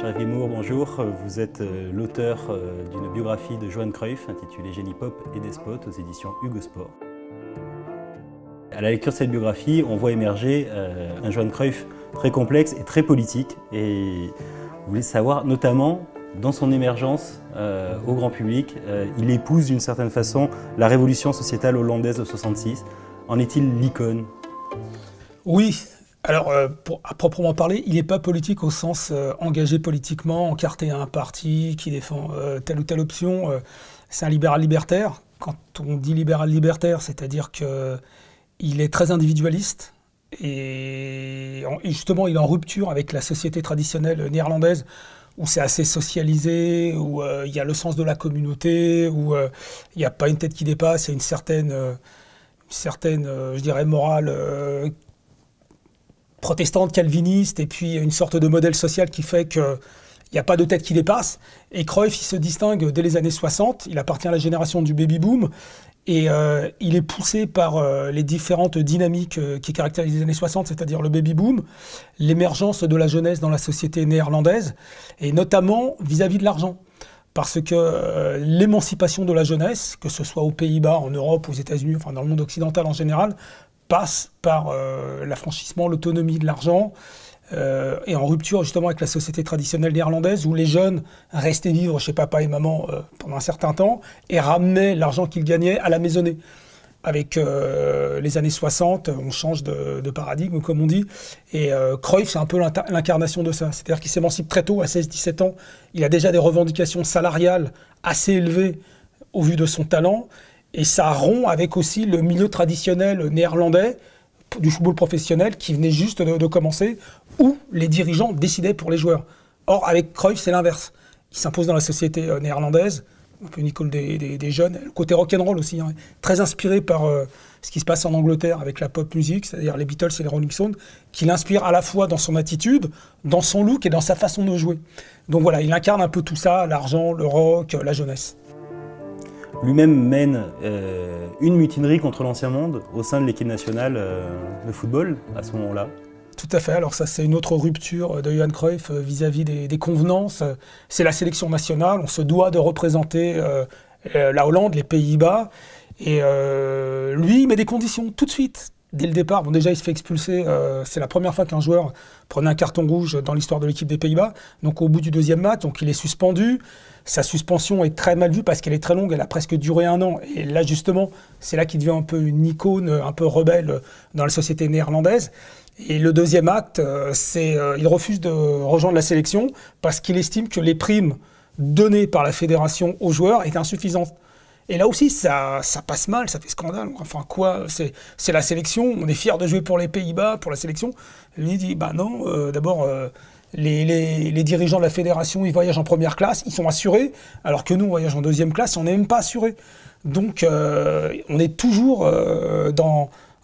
Sheriff Guémour, bonjour. Vous êtes l'auteur d'une biographie de Johan Cruyff intitulée Génie pop et despote aux éditions Hugo Sport. À la lecture de cette biographie, on voit émerger un Johan Cruyff très complexe et très politique. Et vous voulez savoir, notamment, dans son émergence au grand public, il épouse d'une certaine façon la révolution sociétale hollandaise de 66. En est-il l'icône? Oui. Alors, à proprement parler, il n'est pas politique au sens engagé politiquement, encarté à un parti qui défend telle ou telle option. C'est un libéral-libertaire. Quand on dit libéral-libertaire, c'est-à-dire qu'il est très individualiste et justement, il est en rupture avec la société traditionnelle néerlandaise où c'est assez socialisé, où il y a le sens de la communauté, où il n'y a pas une tête qui dépasse, il y a une certaine je dirais, morale protestante, calviniste, et puis une sorte de modèle social qui fait qu'il n'y a pas de tête qui dépasse. Et Cruyff, il se distingue dès les années 60, il appartient à la génération du baby-boom, et il est poussé par les différentes dynamiques qui caractérisent les années 60, c'est-à-dire le baby-boom, l'émergence de la jeunesse dans la société néerlandaise, et notamment vis-à-vis de l'argent. Parce que l'émancipation de la jeunesse, que ce soit aux Pays-Bas, en Europe, aux États-Unis, enfin dans le monde occidental en général, passe par l'affranchissement, l'autonomie de l'argent, et en rupture justement avec la société traditionnelle néerlandaise où les jeunes restaient vivre chez papa et maman pendant un certain temps et ramenaient l'argent qu'ils gagnaient à la maisonnée. Avec les années 60, on change de paradigme, comme on dit, et Cruyff, c'est un peu l'incarnation de ça. C'est-à-dire qu'il s'émancipe très tôt, à 16-17 ans, il a déjà des revendications salariales assez élevées au vu de son talent, et ça rompt avec aussi le milieu traditionnel néerlandais du football professionnel qui venait juste de commencer, où les dirigeants décidaient pour les joueurs. Or, avec Cruyff, c'est l'inverse. Il s'impose dans la société néerlandaise, un peu une école des jeunes, le côté rock'n'roll aussi, hein, très inspiré par ce qui se passe en Angleterre avec la pop music, c'est-à-dire les Beatles et les Rolling Stones, qui l'inspire à la fois dans son attitude, dans son look et dans sa façon de jouer. Donc voilà, il incarne un peu tout ça, l'argent, le rock, la jeunesse. Lui-même mène une mutinerie contre l'ancien monde au sein de l'équipe nationale de football à ce moment-là. Tout à fait, alors ça c'est une autre rupture de Johan Cruyff vis-à-vis des convenances. C'est la sélection nationale, on se doit de représenter la Hollande, les Pays-Bas, et lui il met des conditions tout de suite. Dès le départ, bon déjà il se fait expulser, c'est la première fois qu'un joueur prenait un carton rouge dans l'histoire de l'équipe des Pays-Bas, donc au bout du deuxième match, donc il est suspendu. Sa suspension est très mal vue parce qu'elle est très longue, elle a presque duré 1 an. Et là justement, c'est là qu'il devient un peu une icône, un peu rebelle dans la société néerlandaise. Et le deuxième acte, il refuse de rejoindre la sélection parce qu'il estime que les primes données par la fédération aux joueurs étaient insuffisantes. Et là aussi, ça passe mal, ça fait scandale. Enfin quoi, c'est la sélection, on est fiers de jouer pour les Pays-Bas, pour la sélection. Il dit, bah non, d'abord, les dirigeants de la fédération, ils voyagent en première classe, ils sont assurés, alors que nous, on voyage en deuxième classe, on n'est même pas assurés. Donc, on est toujours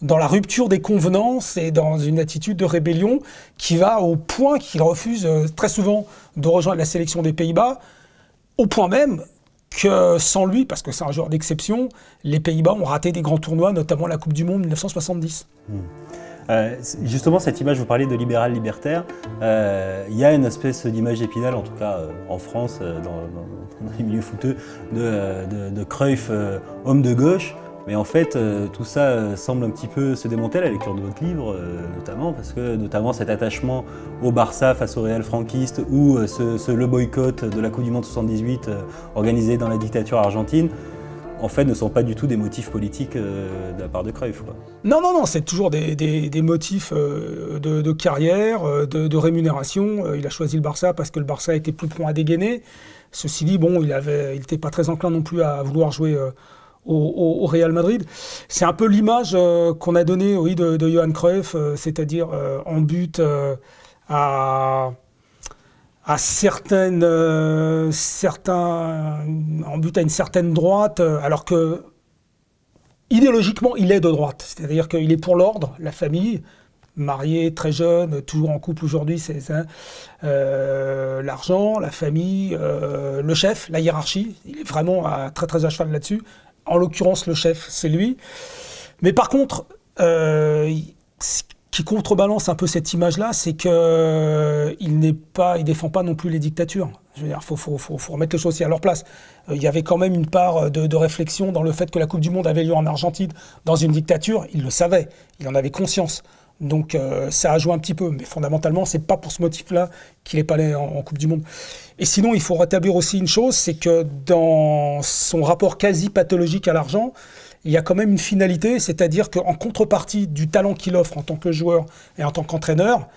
dans la rupture des convenances et dans une attitude de rébellion qui va au point qu'il refuse très souvent de rejoindre la sélection des Pays-Bas, au point même que sans lui, parce que c'est un joueur d'exception, les Pays-Bas ont raté des grands tournois, notamment la Coupe du Monde 1970. Justement, cette image, vous parlez de libéral-libertaire, il y a une espèce d'image épinale, en tout cas en France, dans les milieux footeux, de Cruyff, homme de gauche. Mais en fait, tout ça semble un petit peu se démonter à la lecture de votre livre, notamment, parce que notamment cet attachement au Barça face au Real franquiste ou le boycott de la Coupe du Monde 78 organisé dans la dictature argentine, en fait, ne sont pas du tout des motifs politiques de la part de Cruyff, quoi. Non, c'est toujours des motifs de carrière, de rémunération. Il a choisi le Barça parce que le Barça était plus prompt à dégainer. Ceci dit, bon, il n'était pas très enclin non plus à vouloir jouer au Real Madrid. C'est un peu l'image qu'on a donnée, oui, de Johan Cruyff, c'est-à-dire en but en but à une certaine droite, alors que idéologiquement il est de droite, c'est-à-dire qu'il est pour l'ordre, la famille, marié, très jeune, toujours en couple aujourd'hui, c'est l'argent, la famille, le chef, la hiérarchie, il est vraiment très à cheval là-dessus. En l'occurrence, le chef, c'est lui. Mais par contre, qui contrebalance un peu cette image-là, c'est qu'il il défend pas non plus les dictatures. Je veux dire, faut remettre les choses aussi à leur place. Il y avait quand même une part de réflexion dans le fait que la Coupe du Monde avait lieu en Argentine, dans une dictature. Il le savait, il en avait conscience. Donc ça a joué un petit peu, mais fondamentalement, c'est pas pour ce motif-là qu'il n'est pas allé en Coupe du Monde. Et sinon, il faut rétablir aussi une chose, c'est que dans son rapport quasi pathologique à l'argent, il y a quand même une finalité, c'est-à-dire qu'en contrepartie du talent qu'il offre en tant que joueur et en tant qu'entraîneur,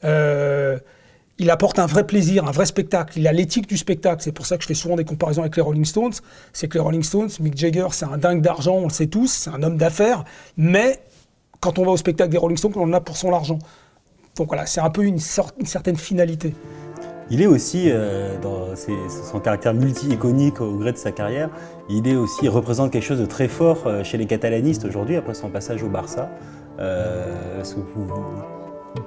il apporte un vrai plaisir, un vrai spectacle. Il a l'éthique du spectacle. C'est pour ça que je fais souvent des comparaisons avec les Rolling Stones. C'est que les Rolling Stones, Mick Jagger, c'est un dingue d'argent, on le sait tous, c'est un homme d'affaires, mais quand on va au spectacle des Rolling Stones, on en a pour son argent. Donc voilà, c'est un peu une certaine finalité. Il est aussi, dans son caractère multi-iconique au gré de sa carrière, il représente quelque chose de très fort chez les catalanistes aujourd'hui, après son passage au Barça.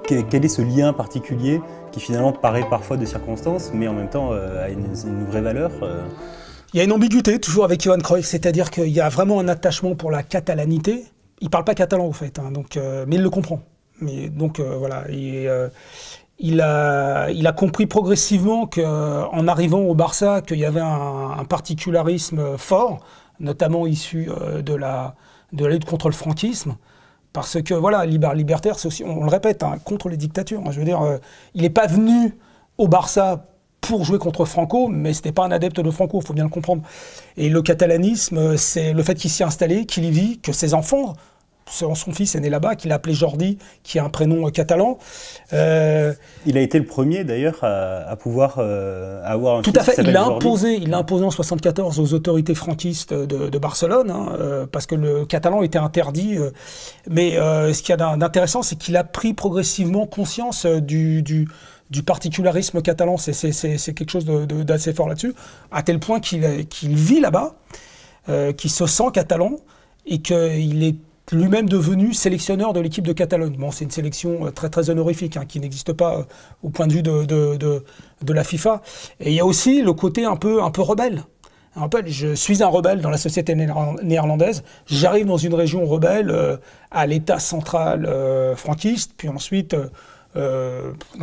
Quel est ce lien particulier qui finalement paraît parfois de circonstance, mais en même temps a une vraie valeur Il y a une ambiguïté toujours avec Johan Cruyff, c'est-à-dire qu'il y a vraiment un attachement pour la catalanité. Il ne parle pas catalan au fait, hein, mais il le comprend. Voilà. Il a compris progressivement qu'en arrivant au Barça, qu'il y avait un particularisme fort, notamment issu de la lutte contre le franquisme. Parce que voilà, libertaire, c'est aussi, on le répète, hein, contre les dictatures. Je veux dire, il n'est pas venu au Barça pour jouer contre Franco, mais ce n'était pas un adepte de Franco, il faut bien le comprendre. Et le catalanisme, c'est le fait qu'il s'y est installé, qu'il y vit, que ses enfants, son fils est né là-bas, qu'il a appelé Jordi, qui a un prénom catalan. Il a été le premier d'ailleurs à pouvoir avoir un Tout fils à fait, il l'a imposé en 1974 aux autorités franquistes de Barcelone, hein, parce que le catalan était interdit. Mais ce qu'il y a d'intéressant, c'est qu'il a pris progressivement conscience du particularisme catalan. C'est quelque chose d'assez fort là-dessus, à tel point qu'il vit là-bas, qu'il se sent catalan et qu'il est lui-même devenu sélectionneur de l'équipe de Catalogne. Bon, c'est une sélection très très honorifique, hein, qui n'existe pas au point de vue de la FIFA. Et il y a aussi le côté un peu rebelle. Je suis un rebelle dans la société néerlandaise. J'arrive dans une région rebelle à l'État central franquiste, puis ensuite, dans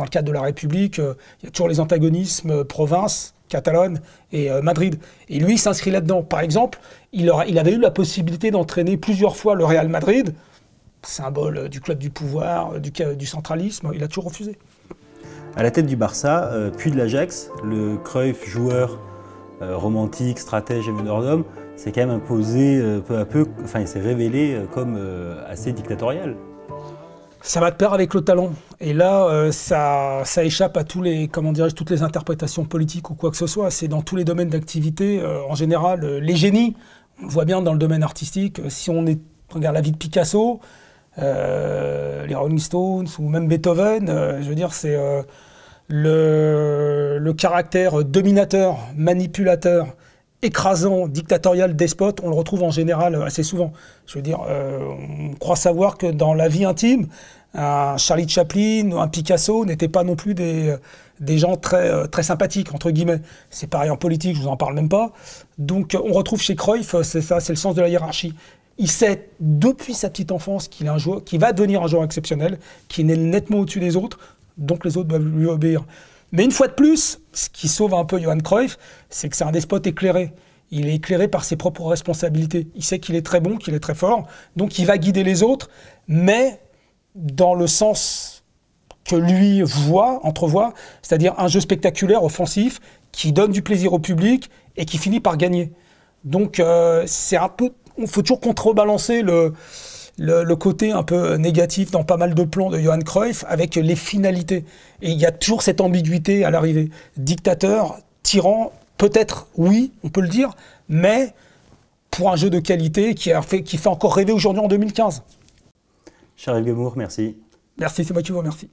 le cadre de la République, il y a toujours les antagonismes province, Catalogne et Madrid. Et lui, il s'inscrit là-dedans. Par exemple, il avait eu la possibilité d'entraîner plusieurs fois le Real Madrid, symbole du club du pouvoir, du centralisme. Il a toujours refusé. À la tête du Barça, puis de l'Ajax, le Cruyff, joueur romantique, stratège et meneur d'hommes, s'est quand même imposé peu à peu, enfin il s'est révélé comme assez dictatorial. Ça va de pair avec le talent. Et là, ça échappe à toutes les interprétations politiques ou quoi que ce soit. C'est dans tous les domaines d'activité. En général, les génies, on le voit bien dans le domaine artistique. Si on regarde la vie de Picasso, les Rolling Stones ou même Beethoven, je veux dire, c'est le caractère dominateur, manipulateur, écrasant, dictatorial, despote, on le retrouve en général assez souvent. Je veux dire, on croit savoir que dans la vie intime, un Charlie Chaplin ou un Picasso n'étaient pas non plus des gens très, très sympathiques, entre guillemets. C'est pareil en politique, je vous en parle même pas. Donc on retrouve chez Cruyff, c'est ça, c'est le sens de la hiérarchie. Il sait depuis sa petite enfance qu'il est un joueur, qu'il va devenir un joueur exceptionnel, qu'il est nettement au-dessus des autres, donc les autres doivent lui obéir. Mais une fois de plus, ce qui sauve un peu Johan Cruyff, c'est que c'est un despote éclairé. Il est éclairé par ses propres responsabilités. Il sait qu'il est très bon, qu'il est très fort, donc il va guider les autres, mais dans le sens que lui entrevoit, c'est-à-dire un jeu spectaculaire, offensif, qui donne du plaisir au public et qui finit par gagner. Donc c'est un peu, il faut toujours contrebalancer le côté un peu négatif dans pas mal de plans de Johan Cruyff avec les finalités. Et il y a toujours cette ambiguïté à l'arrivée. Dictateur, tyran, peut-être oui, on peut le dire, mais pour un jeu de qualité qui fait encore rêver aujourd'hui en 2015. Charles Guémour, merci. Merci, c'est moi qui vous remercie.